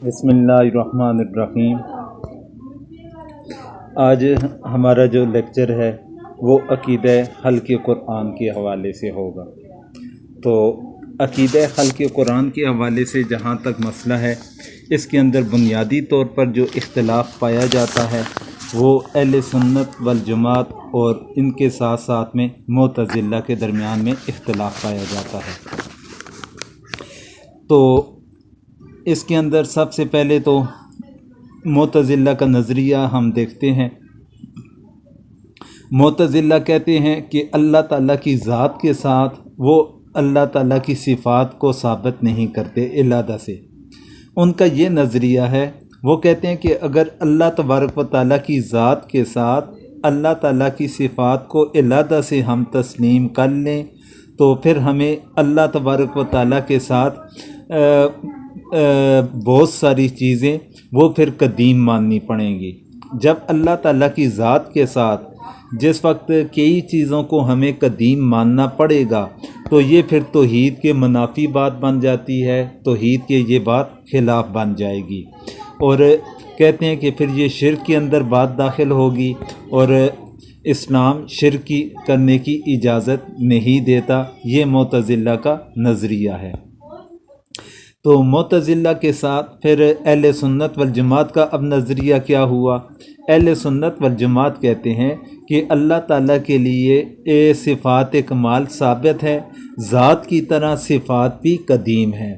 بسم اللہ الرحمن الرحیم۔ آج ہمارا جو لیکچر ہے وہ عقیدہ خلق قرآن کے حوالے سے ہوگا۔ تو عقیدہ خلق قرآن کے حوالے سے جہاں تک مسئلہ ہے، اس کے اندر بنیادی طور پر جو اختلاف پایا جاتا ہے وہ اہل سنت والجماعت اور ان کے ساتھ ساتھ میں معتزلہ کے درمیان میں اختلاف پایا جاتا ہے۔ تو اس کے اندر سب سے پہلے تو معتزلہ کا نظریہ ہم دیکھتے ہیں۔ معتزلہ کہتے ہیں کہ اللہ تعالیٰ کی ذات کے ساتھ وہ اللہ تعالیٰ کی صفات کو ثابت نہیں کرتے علادہ سے۔ ان کا یہ نظریہ ہے، وہ کہتے ہیں کہ اگر اللہ تبارک و تعالیٰ کی ذات کے ساتھ اللہ تعالیٰ کی صفات کو علادہ سے ہم تسلیم کر لیں تو پھر ہمیں اللہ تبارک و تعالیٰ کے ساتھ بہت ساری چیزیں وہ پھر قدیم ماننی پڑیں گی۔ جب اللہ تعالیٰ کی ذات کے ساتھ جس وقت کئی چیزوں کو ہمیں قدیم ماننا پڑے گا تو یہ پھر توحید کے منافی بات بن جاتی ہے، توحید کے یہ بات خلاف بن جائے گی، اور کہتے ہیں کہ پھر یہ شرک کے اندر بات داخل ہوگی، اور اسلام شرک کرنے کی اجازت نہیں دیتا۔ یہ معتزلہ کا نظریہ ہے۔ تو معتزلہ کے ساتھ پھر اہل سنت والجماعت کا اب نظریہ کیا ہوا؟ اہل سنت والجماعت کہتے ہیں کہ اللہ تعالیٰ کے لیے صفات کمال ثابت ہے، ذات کی طرح صفات بھی قدیم ہیں۔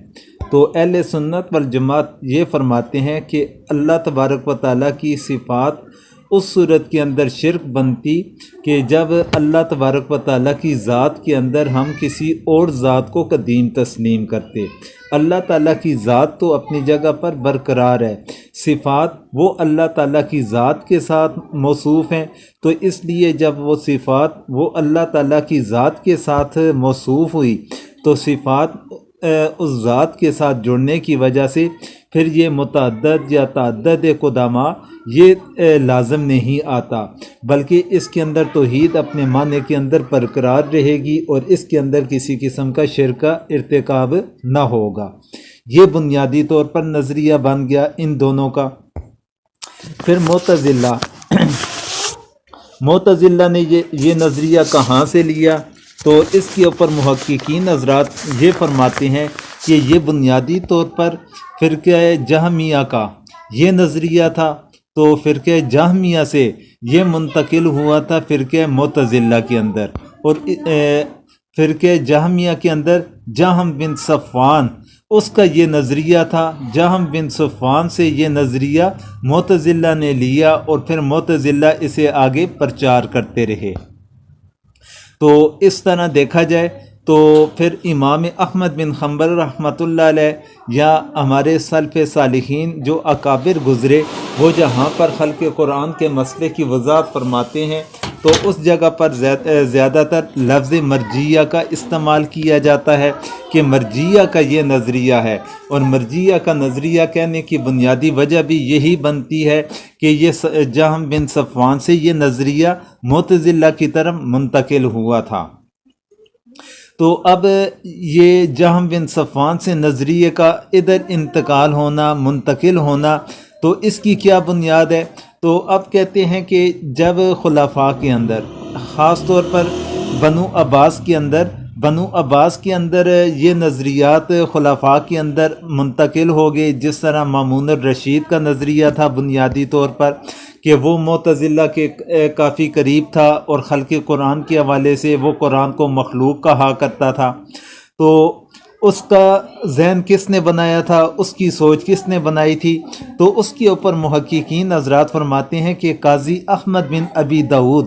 تو اہل سنت والجماعت یہ فرماتے ہیں کہ اللہ تبارک و تعالیٰ کی صفات اس صورت کے اندر شرک بنتی کہ جب اللہ تبارک و تعالیٰ کی ذات کے اندر ہم کسی اور ذات کو قدیم تسلیم کرتے۔ اللہ تعالیٰ کی ذات تو اپنی جگہ پر برقرار ہے، صفات وہ اللہ تعالیٰ کی ذات کے ساتھ موصوف ہیں، تو اس لیے جب وہ صفات وہ اللہ تعالیٰ کی ذات کے ساتھ موصوف ہوئی تو صفات اس ذات کے ساتھ جڑنے کی وجہ سے پھر یہ متعدد یا تعدد قدامہ یہ لازم نہیں آتا، بلکہ اس کے اندر توحید اپنے معنی کے اندر برقرار رہے گی اور اس کے اندر کسی قسم کا شرک کا ارتکاب نہ ہوگا۔ یہ بنیادی طور پر نظریہ بن گیا ان دونوں کا۔ پھر معتزلہ نے یہ نظریہ کہاں سے لیا؟ تو اس کے اوپر محققین حضرات یہ فرماتے ہیں کہ یہ بنیادی طور پر فرقہ جہمیہ کا یہ نظریہ تھا، تو فرقہ جہمیہ سے یہ منتقل ہوا تھا فرقہ معتزلہ کے اندر، اور فرقہ جہمیہ کے اندر جہم بن صفوان اس کا یہ نظریہ تھا۔ جہم بن صفوان سے یہ نظریہ معتزلہ نے لیا اور پھر معتزلہ اسے آگے پرچار کرتے رہے۔ تو اس طرح دیکھا جائے تو پھر امام احمد بن حنبل رحمۃ اللہ علیہ یا ہمارے سلف صالحین جو اکابر گزرے، وہ جہاں پر خلق قرآن کے مسئلے کی وضاحت فرماتے ہیں تو اس جگہ پر زیادہ تر لفظ مرجیہ کا استعمال کیا جاتا ہے کہ مرجیہ کا یہ نظریہ ہے، اور مرجیہ کا نظریہ کہنے کی بنیادی وجہ بھی یہی بنتی ہے کہ یہ جہم بن صفوان سے یہ نظریہ معتزلہ کی طرف منتقل ہوا تھا۔ تو اب یہ جہم بن صفوان سے نظریے کا ادھر انتقال ہونا، منتقل ہونا، تو اس کی کیا بنیاد ہے؟ تو اب کہتے ہیں کہ جب خلفاء کے اندر، خاص طور پر بنو عباس کے اندر یہ نظریات خلفاء کے اندر منتقل ہو گئے، جس طرح مامون الرشید کا نظریہ تھا بنیادی طور پر کہ وہ معتزلہ کے کافی قریب تھا اور خلق قرآن کے حوالے سے وہ قرآن کو مخلوق کہا کرتا تھا۔ تو اس کا ذہن کس نے بنایا تھا، اس کی سوچ کس نے بنائی تھی؟ تو اس کے اوپر محققین حضرات فرماتے ہیں کہ قاضی احمد بن ابی داود،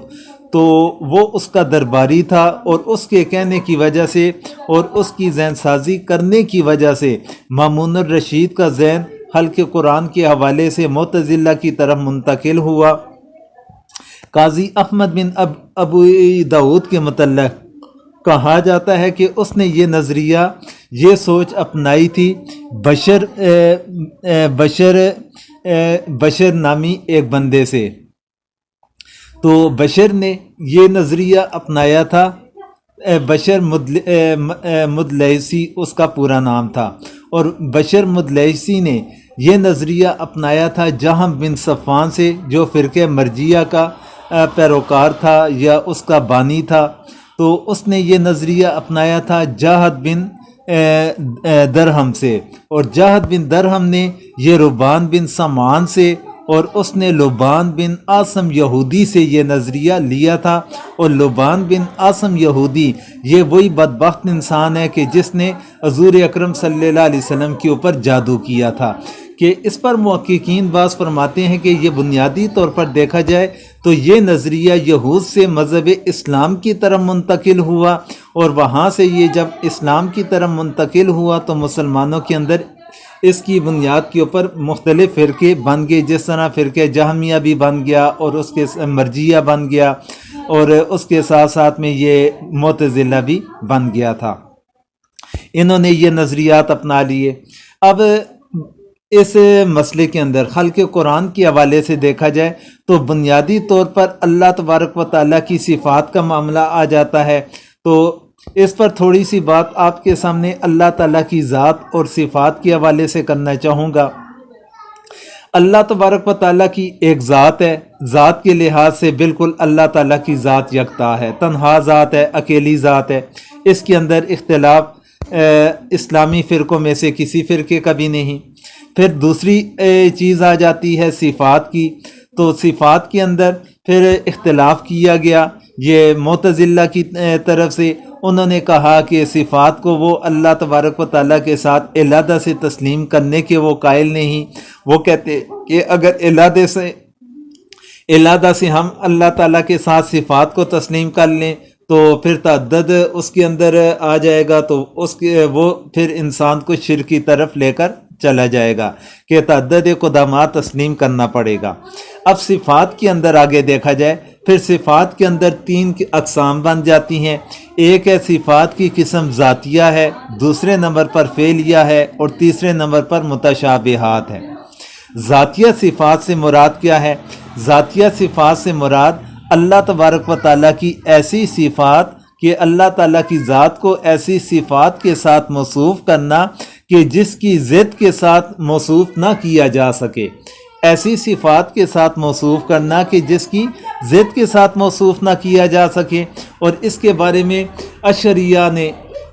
تو وہ اس کا درباری تھا، اور اس کے کہنے کی وجہ سے اور اس کی ذہن سازی کرنے کی وجہ سے مامون الرشید کا ذہن خلق قرآن کے حوالے سے معتزلہ کی طرف منتقل ہوا۔ قاضی احمد بن ابو داود کے متعلق کہا جاتا ہے کہ اس نے یہ نظریہ، یہ سوچ اپنائی تھی بشر نامی ایک بندے سے۔ تو بشر نے یہ نظریہ اپنایا تھا، بشر مدلسی اس کا پورا نام تھا، اور بشر مدلسی نے یہ نظریہ اپنایا تھا جہم بن صفوان سے، جو فرقہ مرجیہ کا پیروکار تھا یا اس کا بانی تھا، تو اس نے یہ نظریہ اپنایا تھا جاہد بن درہم سے، اور جاہد بن درہم نے یہ ربان بن سمعان سے، اور اس نے لبان بن عاصم یہودی سے یہ نظریہ لیا تھا۔ اور لبان بن عاصم یہودی یہ وہی بدبخت انسان ہے کہ جس نے حضور اکرم صلی اللہ علیہ وسلم کے اوپر جادو کیا تھا، کہ اس پر محققین بعض فرماتے ہیں کہ یہ بنیادی طور پر دیکھا جائے تو یہ نظریہ یہود سے مذہب اسلام کی طرف منتقل ہوا، اور وہاں سے یہ جب اسلام کی طرف منتقل ہوا تو مسلمانوں کے اندر اس کی بنیاد کے اوپر مختلف فرقے بن گئے، جس طرح فرقہ جہمیہ بھی بن گیا، اور اس کے مرجیہ بن گیا، اور اس کے ساتھ ساتھ میں یہ معتزلہ بھی بن گیا تھا۔ انہوں نے یہ نظریات اپنا لیے۔ اب اس مسئلے کے اندر خلق قرآن کے حوالے سے دیکھا جائے تو بنیادی طور پر اللہ تبارک و تعالیٰ کی صفات کا معاملہ آ جاتا ہے، تو اس پر تھوڑی سی بات آپ کے سامنے اللہ تعالیٰ کی ذات اور صفات کے حوالے سے کرنا چاہوں گا۔ اللہ تبارک و تعالیٰ کی ایک ذات ہے، ذات کے لحاظ سے بالکل اللہ تعالیٰ کی ذات یکتا ہے، تنہا ذات ہے، اکیلی ذات ہے، اس کے اندر اختلاف اسلامی فرقوں میں سے کسی فرقے کا بھی نہیں۔ پھر دوسری چیز آ جاتی ہے صفات کی، تو صفات کے اندر پھر اختلاف کیا گیا یہ معتزلہ کی طرف سے۔ انہوں نے کہا کہ صفات کو وہ اللہ تبارک و تعالیٰ کے ساتھ علیحدہ سے تسلیم کرنے کے وہ قائل نہیں۔ وہ کہتے کہ اگر علیحدہ سے ہم اللہ تعالیٰ کے ساتھ صفات کو تسلیم کر لیں تو پھر تعدد اس کے اندر آ جائے گا، تو وہ پھر انسان کو شرک کی طرف لے کر چلا جائے گا کہ تعدد قدامات تسلیم کرنا پڑے گا۔ اب صفات کے اندر آگے دیکھا جائے پھر صفات کے اندر تین اقسام بن جاتی ہیں۔ ایک ہے صفات کی قسم ذاتیہ ہے، دوسرے نمبر پر فعلیہ ہے، اور تیسرے نمبر پر متشابہات ہے۔ ذاتیہ صفات سے مراد کیا ہے؟ ذاتیہ صفات سے مراد اللہ تبارک و تعالیٰ کی ایسی صفات کہ اللہ تعالیٰ کی ذات کو ایسی صفات کے ساتھ موصوف کرنا کہ جس کی ضد کے ساتھ موصوف نہ کیا جا سکے، ایسی صفات کے ساتھ موصوف کرنا کہ جس کی ضد کے ساتھ موصوف نہ کیا جا سکے۔ اور اس کے بارے میں اشعریہ نے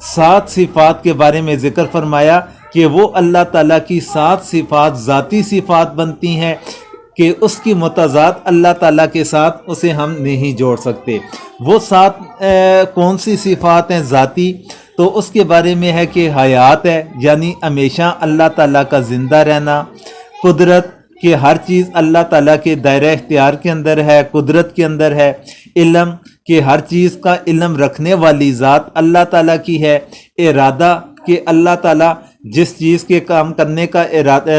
7 صفات کے بارے میں ذکر فرمایا کہ وہ اللہ تعالیٰ کی 7 صفات ذاتی صفات بنتی ہیں کہ اس کی متضاد اللہ تعالیٰ کے ساتھ اسے ہم نہیں جوڑ سکتے۔ وہ 7 کون سی صفات ہیں ذاتی؟ تو اس کے بارے میں ہے کہ حیات ہے، یعنی ہمیشہ اللہ تعالیٰ کا زندہ رہنا، قدرت کہ ہر چیز اللہ تعالیٰ کے دائرہ اختیار کے اندر ہے، قدرت کے اندر ہے، علم کہ ہر چیز کا علم رکھنے والی ذات اللہ تعالیٰ کی ہے، ارادہ کہ اللہ تعالیٰ جس چیز کے کام کرنے کا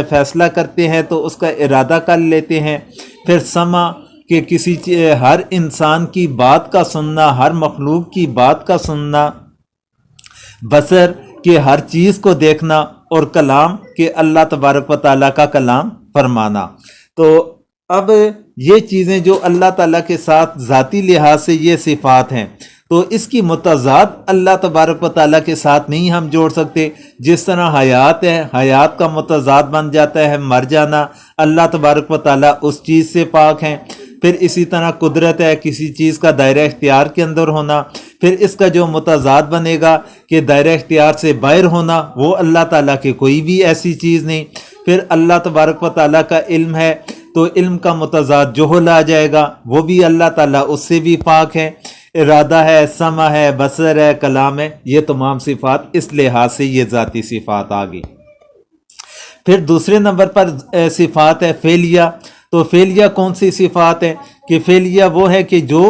فیصلہ کرتے ہیں تو اس کا ارادہ کر لیتے ہیں، پھر سمع کہ ہر انسان کی بات کا سننا، ہر مخلوق کی بات کا سننا، بصر کہ ہر چیز کو دیکھنا، اور کلام کہ اللہ تبارک و تعالیٰ کا کلام فرمانا۔ تو اب یہ چیزیں جو اللہ تعالیٰ کے ساتھ ذاتی لحاظ سے یہ صفات ہیں، تو اس کی متضاد اللہ تبارک و تعالیٰ کے ساتھ نہیں ہم جوڑ سکتے۔ جس طرح حیات ہے، حیات کا متضاد بن جاتا ہے مر جانا، اللہ تبارک و تعالیٰ اس چیز سے پاک ہیں۔ پھر اسی طرح قدرت ہے، کسی چیز کا دائرہ اختیار کے اندر ہونا، پھر اس کا جو متضاد بنے گا کہ دائرہ اختیار سے باہر ہونا، وہ اللہ تعالیٰ کے کوئی بھی ایسی چیز نہیں۔ پھر اللہ تبارک و تعالیٰ کا علم ہے، تو علم کا متضاد جہل آ جائے گا، وہ بھی اللہ تعالیٰ اس سے بھی پاک ہے۔ ارادہ ہے، سمع ہے، بصر ہے، کلام ہے، یہ تمام صفات اس لحاظ سے یہ ذاتی صفات آ گئی۔ پھر دوسرے نمبر پر صفات ہے فعلیہ۔ تو فعلیہ کون سی صفات ہے؟ کہ فعلیہ وہ ہے کہ جو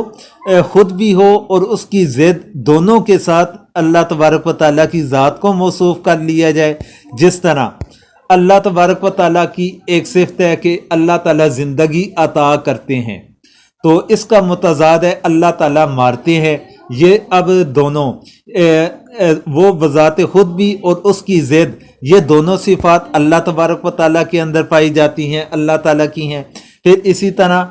خود بھی ہو اور اس کی ضد دونوں کے ساتھ اللہ تبارک و تعالیٰ کی ذات کو موصوف کر لیا جائے۔ جس طرح اللہ تبارک و تعالیٰ کی ایک صفت ہے کہ اللہ تعالیٰ زندگی عطا کرتے ہیں، تو اس کا متضاد ہے اللہ تعالیٰ مارتے ہیں۔ یہ اب دونوں وہ بذات خود بھی اور اس کی ضد، یہ دونوں صفات اللہ تبارک و تعالیٰ کے اندر پائی جاتی ہیں، اللہ تعالیٰ کی ہیں۔ پھر اسی طرح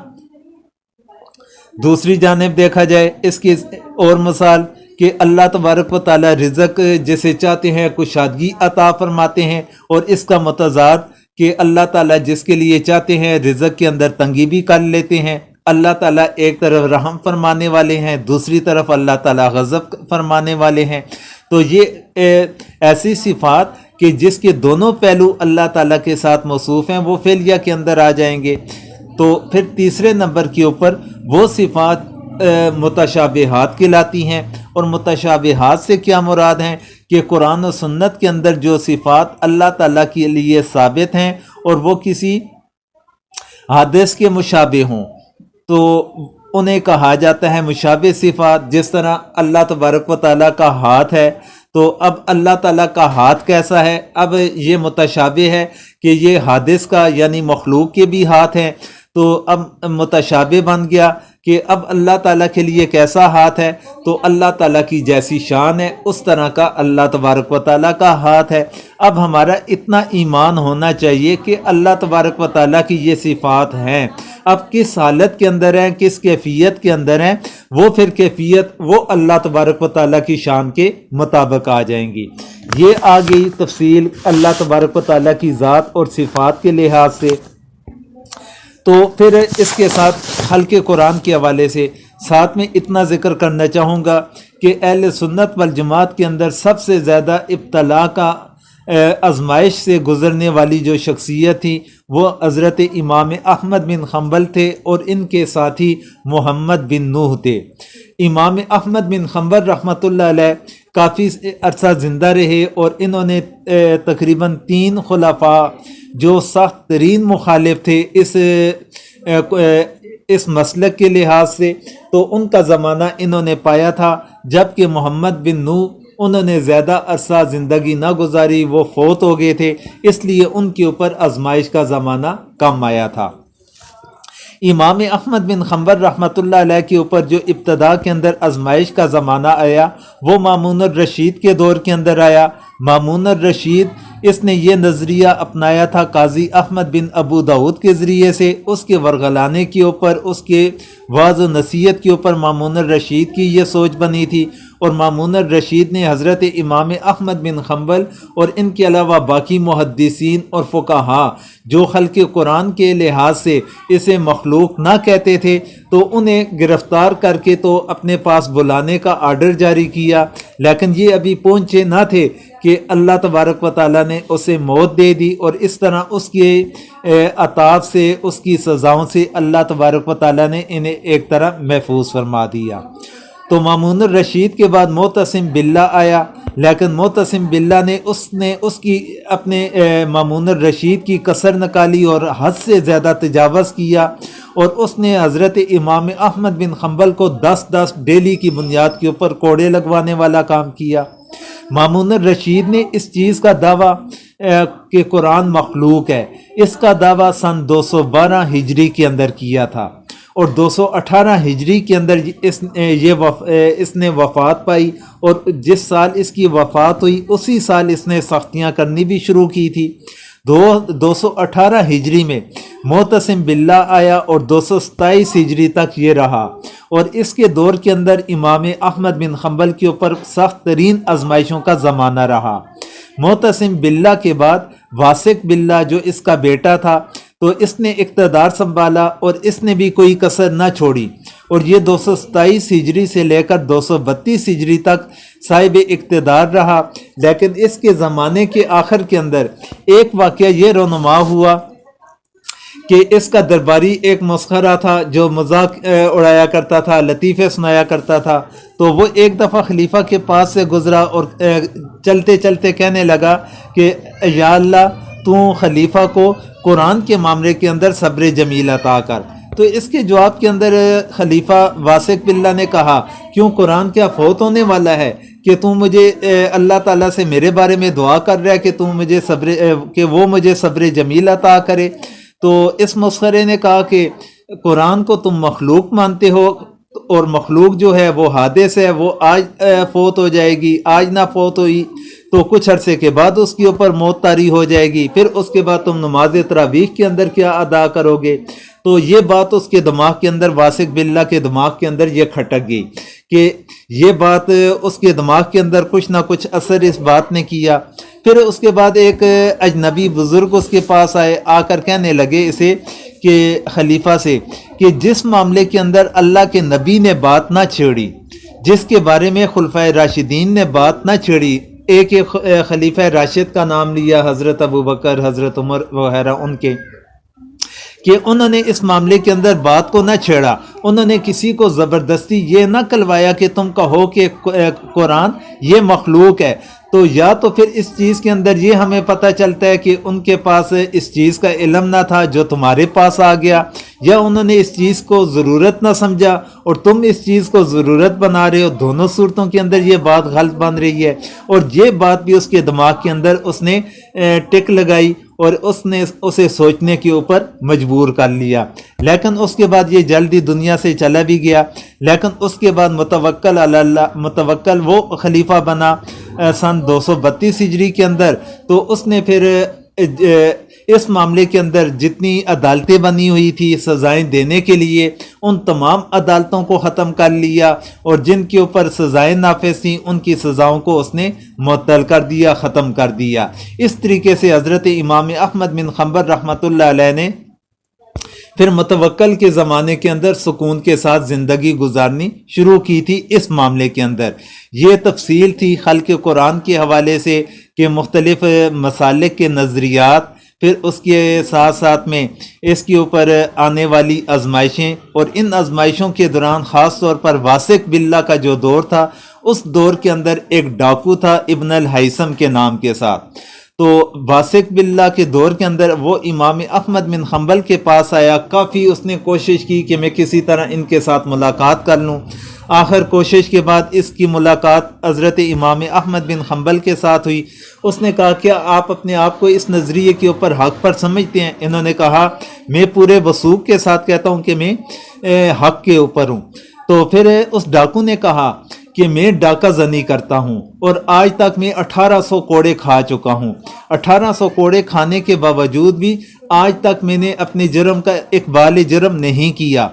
دوسری جانب دیکھا جائے اس کی اور مثال کہ اللہ تبارک و تعالیٰ رزق جسے چاہتے ہیں کشادگی عطا فرماتے ہیں، اور اس کا متضاد کہ اللہ تعالیٰ جس کے لیے چاہتے ہیں رزق کے اندر تنگی بھی کر لیتے ہیں۔ اللہ تعالیٰ ایک طرف رحم فرمانے والے ہیں، دوسری طرف اللہ تعالیٰ غضب فرمانے والے ہیں۔ تو یہ ایسی صفات کہ جس کے دونوں پہلو اللہ تعالیٰ کے ساتھ موصوف ہیں وہ فعلیہ کے اندر آ جائیں گے۔ تو پھر تیسرے نمبر کے اوپر وہ صفات متشابہات کہلاتی ہیں، اور متشابہات سے کیا مراد ہیں کہ قرآن و سنت کے اندر جو صفات اللہ تعالیٰ کے لیے ثابت ہیں اور وہ کسی حادث کے مشابہ ہوں تو انہیں کہا جاتا ہے مشابہ صفات۔ جس طرح اللہ تبارک و تعالیٰ کا ہاتھ ہے، تو اب اللہ تعالیٰ کا ہاتھ کیسا ہے؟ اب یہ متشابہ ہے کہ یہ حادث کا یعنی مخلوق کے بھی ہاتھ ہیں، تو اب متشابہ بن گیا کہ اب اللہ تعالیٰ کے لیے کیسا ہاتھ ہے؟ تو اللہ تعالیٰ کی جیسی شان ہے اس طرح کا اللہ تبارک و تعالیٰ کا ہاتھ ہے۔ اب ہمارا اتنا ایمان ہونا چاہیے کہ اللہ تبارک و تعالیٰ کی یہ صفات ہیں، اب کس حالت کے اندر ہیں، کس کیفیت کے اندر ہیں، وہ پھر کیفیت وہ اللہ تبارک و تعالیٰ کی شان کے مطابق آ جائیں گی۔ یہ آ گئی تفصیل اللہ تبارک و تعالیٰ کی ذات اور صفات کے لحاظ سے۔ تو پھر اس کے ساتھ حلقے قرآن کے حوالے سے ساتھ میں اتنا ذکر کرنا چاہوں گا کہ اہل سنت والجماعت کے اندر سب سے زیادہ ابتلا کا آزمائش سے گزرنے والی جو شخصیت تھی وہ حضرت امام احمد بن حنبل تھے، اور ان کے ساتھی محمد بن نوح تھے۔ امام احمد بن حنبل رحمۃ اللہ علیہ کافی عرصہ زندہ رہے، اور انہوں نے تقریباً 3 خلفاء جو سخت ترین مخالف تھے اس مسلک کے لحاظ سے، تو ان کا زمانہ انہوں نے پایا تھا، جبکہ محمد بن نوح انہوں نے زیادہ عرصہ زندگی نہ گزاری، وہ فوت ہو گئے تھے، اس لیے ان کے اوپر آزمائش کا زمانہ کم آیا تھا۔ امام احمد بن حنبل رحمۃ اللہ علیہ کے اوپر جو ابتدا کے اندر آزمائش کا زمانہ آیا وہ مامون الرشید کے دور کے اندر آیا۔ مامون الرشید اس نے یہ نظریہ اپنایا تھا قاضی احمد بن ابو داود کے ذریعے سے، اس کے ورغلانے کے اوپر، اس کے وعظ و نصیحت کے اوپر مامون الرشید کی یہ سوچ بنی تھی، اور مامون الرشید نے حضرت امام احمد بن حنبل اور ان کے علاوہ باقی محدثین اور فقہا جو خلق قرآن کے لحاظ سے اسے مخلوق نہ کہتے تھے تو انہیں گرفتار کر کے تو اپنے پاس بلانے کا آرڈر جاری کیا، لیکن یہ ابھی پہنچے نہ تھے کہ اللہ تبارک و تعالیٰ نے اسے موت دے دی، اور اس طرح اس کے عطاب سے، اس کی سزاؤں سے اللہ تبارک و تعالیٰ نے انہیں ایک طرح محفوظ فرما دیا۔ تو مامون الرشید کے بعد معتصم باللہ آیا، لیکن معتصم باللہ نے اس کی اپنے مامون الرشید کی کسر نکالی اور حد سے زیادہ تجاوز کیا، اور اس نے حضرت امام احمد بن حنبل کو 10 ڈیلی کی بنیاد کے اوپر کوڑے لگوانے والا کام کیا۔ مامون الرشید نے اس چیز کا دعویٰ کہ قرآن مخلوق ہے، اس کا دعویٰ سن 212 ہجری کے اندر کیا تھا، اور 218 ہجری کے اندر اس نے وفات پائی، اور جس سال اس کی وفات ہوئی اسی سال اس نے سختیاں کرنی بھی شروع کی تھی۔ 218 ہجری میں معتصم باللہ آیا اور 227 ہجری تک یہ رہا، اور اس کے دور کے اندر امام احمد بن حنبل کے اوپر سخت ترین آزمائشوں کا زمانہ رہا۔ معتصم باللہ کے بعد واسق باللہ جو اس کا بیٹا تھا، تو اس نے اقتدار سنبھالا اور اس نے بھی کوئی کسر نہ چھوڑی، اور یہ 227 ہجری سے لے کر 232 ہجری تک صاحب اقتدار رہا۔ لیکن اس کے زمانے کے آخر کے اندر ایک واقعہ یہ رونما ہوا کہ اس کا درباری ایک مسخرہ تھا جو مذاق اڑایا کرتا تھا، لطیفے سنایا کرتا تھا، تو وہ ایک دفعہ خلیفہ کے پاس سے گزرا اور چلتے چلتے کہنے لگا کہ یا اللہ تو خلیفہ کو قرآن کے معاملے کے اندر صبر جمیل عطا کر۔ تو اس کے جواب کے اندر خلیفہ واسق باللہ نے کہا کیوں قرآن کیا فوت ہونے والا ہے کہ تم مجھے اللہ تعالیٰ سے میرے بارے میں دعا کر رہا ہے کہ وہ مجھے صبر جمیل عطا کرے۔ تو اس مسخرے نے کہا کہ قرآن کو تم مخلوق مانتے ہو، اور مخلوق جو ہے وہ حادث ہے، وہ آج فوت ہو جائے گی، آج نہ فوت ہوئی تو کچھ عرصے کے بعد اس کے اوپر موت طاری ہو جائے گی، پھر اس کے بعد تم نماز تراویح کے اندر کیا ادا کرو گے؟ تو یہ بات اس کے دماغ کے اندر، واسق باللہ کے دماغ کے اندر یہ کھٹک گئی کہ یہ بات اس کے دماغ کے اندر کچھ نہ کچھ اثر اس بات نے کیا پھر اس کے بعد ایک اجنبی بزرگ اس کے پاس آئے، آ کر کہنے لگے اسے کہ خلیفہ سے کہ جس معاملے کے اندر اللہ کے نبی نے بات نہ چھیڑی، جس کے بارے میں خلفائے راشدین نے بات نہ چھیڑی، ایک خلیفہ راشد کا نام لیا، حضرت ابوبکر، حضرت عمر وغیرہ ان کے، کہ انہوں نے اس معاملے کے اندر بات کو نہ چھیڑا، انہوں نے کسی کو زبردستی یہ نہ کلوایا کہ تم کہو کہ قرآن یہ مخلوق ہے، تو یا تو پھر اس چیز کے اندر یہ ہمیں پتہ چلتا ہے کہ ان کے پاس اس چیز کا علم نہ تھا جو تمہارے پاس آ گیا، یا انہوں نے اس چیز کو ضرورت نہ سمجھا اور تم اس چیز کو ضرورت بنا رہے ہو۔ دونوں صورتوں کے اندر یہ بات غلط بن رہی ہے، اور یہ بات بھی اس کے دماغ کے اندر اس نے ٹک لگائی اور اس نے اسے سوچنے کے اوپر مجبور کر لیا۔ لیکن اس کے بعد یہ جلدی دنیا سے چلا بھی گیا۔ لیکن اس کے بعد متوکل علی اللہ، متوکل وہ خلیفہ بنا سن 232 ہجری کے اندر، تو اس نے پھر اس معاملے کے اندر جتنی عدالتیں بنی ہوئی تھی سزائیں دینے کے لیے، ان تمام عدالتوں کو ختم کر لیا، اور جن کے اوپر سزائیں نافذ تھیں ان کی سزاؤں کو اس نے معطل کر دیا، ختم کر دیا۔ اس طریقے سے حضرت امام احمد بن حنبل رحمۃ اللہ علیہ نے پھر متوکل کے زمانے کے اندر سکون کے ساتھ زندگی گزارنی شروع کی تھی۔ اس معاملے کے اندر یہ تفصیل تھی خلق قرآن کے حوالے سے کہ مختلف مسالک کے نظریات، پھر اس کے ساتھ ساتھ میں اس کے اوپر آنے والی آزمائشیں، اور ان آزمائشوں کے دوران خاص طور پر واسق باللہ کا جو دور تھا، اس دور کے اندر ایک ڈاکو تھا ابن الہیثم کے نام کے ساتھ۔ تو واسق باللہ کے دور کے اندر وہ امام احمد بن حنبل کے پاس آیا، کافی اس نے کوشش کی کہ میں کسی طرح ان کے ساتھ ملاقات کر لوں۔ آخر کوشش کے بعد اس کی ملاقات حضرت امام احمد بن حنبل کے ساتھ ہوئی۔ اس نے کہا کیا آپ اپنے آپ کو اس نظریے کے اوپر حق پر سمجھتے ہیں؟ انہوں نے کہا میں پورے وثوق کے ساتھ کہتا ہوں کہ میں حق کے اوپر ہوں۔ تو پھر اس ڈاکو نے کہا کہ میں ڈاکہ زنی کرتا ہوں اور آج تک میں 1800 کوڑے کھا چکا ہوں، 1800 کوڑے کھانے کے باوجود بھی آج تک میں نے اپنے جرم کا اقبال جرم نہیں کیا۔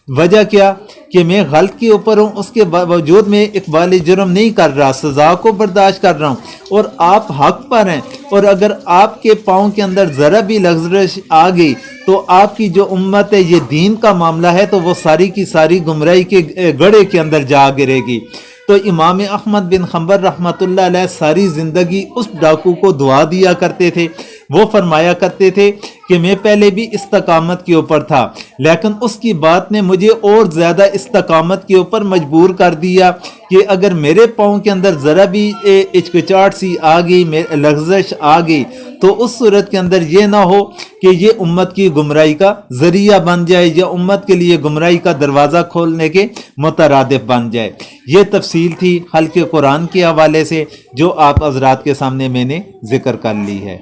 وجہ کیا کہ میں غلط کے اوپر ہوں، اس کے باوجود میں اقبال جرم نہیں کر رہا، سزا کو برداشت کر رہا ہوں، اور آپ حق پر ہیں، اور اگر آپ کے پاؤں کے اندر ذرا بھی لغزش آ گئی تو آپ کی جو امت ہے، یہ دین کا معاملہ ہے، تو وہ ساری کی ساری گمراہی کے گڑھے کے اندر جا گرے گی۔ تو امام احمد بن حنبل رحمۃ اللہ علیہ ساری زندگی اس ڈاکو کو دعا دیا کرتے تھے۔ وہ فرمایا کرتے تھے کہ میں پہلے بھی استقامت کے اوپر تھا، لیکن اس کی بات نے مجھے اور زیادہ استقامت کے اوپر مجبور کر دیا کہ اگر میرے پاؤں کے اندر ذرا بھی ہچکچاہٹ سی آ گئی، لغزش آ گئی، تو اس صورت کے اندر یہ نہ ہو کہ یہ امت کی گمراہی کا ذریعہ بن جائے، یا امت کے لیے گمراہی کا دروازہ کھولنے کے مترادف بن جائے۔ یہ تفصیل تھی خلق قرآن کے حوالے سے جو آپ حضرات کے سامنے میں نے ذکر کر لی ہے۔